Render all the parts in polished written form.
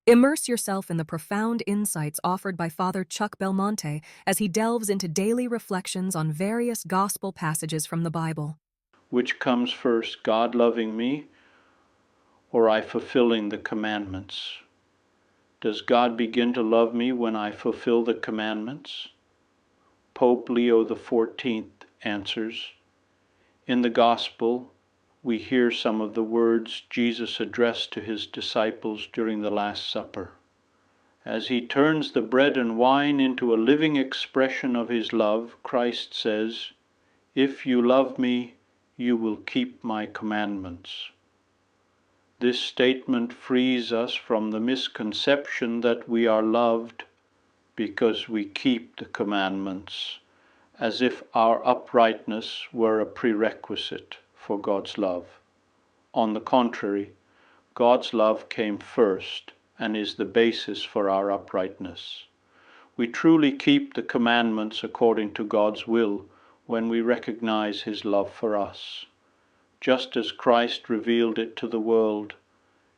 Immerse yourself in the profound insights offered by Father Chuck Belmonte as he delves into daily reflections on various gospel passages from the Bible. Which comes first, God loving me or I fulfilling the commandments? Does God begin to love me when I fulfill the commandments? Pope Leo XIV answers, in the Gospel, we hear some of the words Jesus addressed to his disciples during the Last Supper. As he turns the bread and wine into a living expression of his love, Christ says, "If you love me, you will keep my commandments." This statement frees us from the misconception that we are loved because we keep the commandments, as if our uprightness were a prerequisite for God's love. On the contrary, God's love came first and is the basis for our uprightness. We truly keep the commandments according to God's will when we recognize his love for us. Just as Christ revealed it to the world,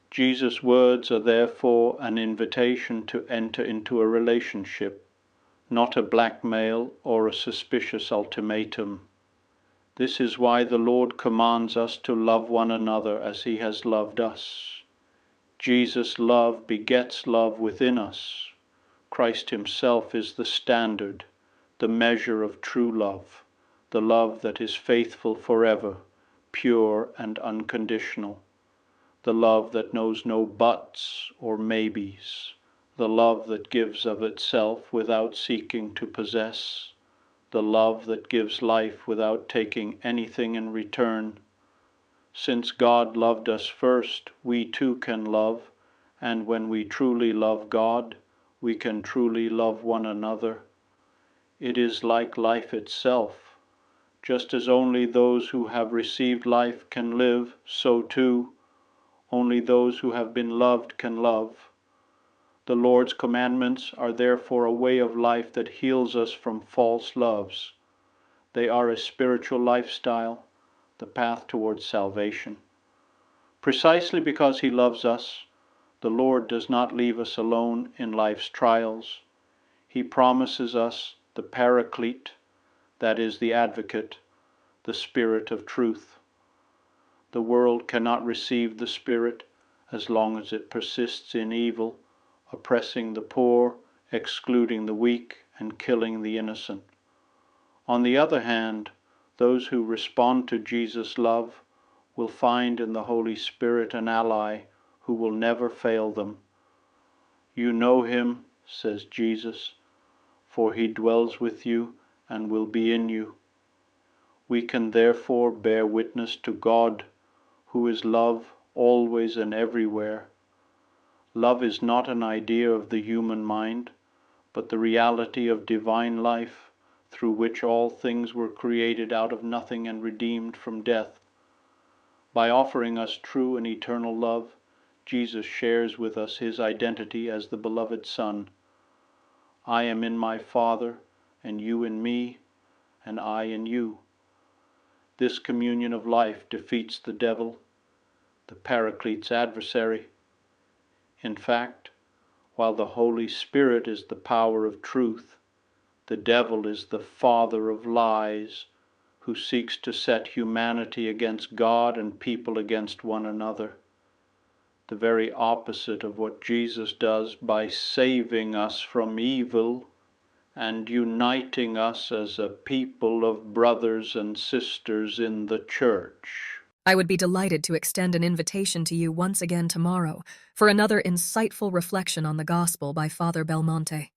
Jesus' words are therefore an invitation to enter into a relationship, not a blackmail or a suspicious ultimatum. This is why the Lord commands us to love one another as he has loved us. Jesus' love begets love within us. Christ himself is the standard, the measure of true love, the love that is faithful forever, pure and unconditional, the love that knows no buts or maybes, the love that gives of itself without seeking to possess, the love that gives life without taking anything in return. Since God loved us first, we too can love, and when we truly love God, we can truly love one another. It is like life itself. Just as only those who have received life can live, so too, only those who have been loved can love. The Lord's commandments are therefore a way of life that heals us from false loves. They are a spiritual lifestyle, the path towards salvation. Precisely because he loves us, the Lord does not leave us alone in life's trials. He promises us the Paraclete, that is the Advocate, the Spirit of truth. The world cannot receive the Spirit as long as it persists in evil, oppressing the poor, excluding the weak, and killing the innocent. On the other hand, those who respond to Jesus' love will find in the Holy Spirit an ally who will never fail them. You know him, says Jesus, for he dwells with you and will be in you. We can therefore bear witness to God, who is love always and everywhere. Love is not an idea of the human mind, but the reality of divine life, through which all things were created out of nothing and redeemed from death. By offering us true and eternal love, Jesus shares with us his identity as the beloved Son. I am in my Father, and you in me, and I in you. This communion of life defeats the devil, the Paraclete's adversary. In fact, while the Holy Spirit is the power of truth, the devil is the father of lies, who seeks to set humanity against God and people against one another. The very opposite of what Jesus does by saving us from evil and uniting us as a people of brothers and sisters in the Church. I would be delighted to extend an invitation to you once again tomorrow for another insightful reflection on the Gospel by Father Belmonte.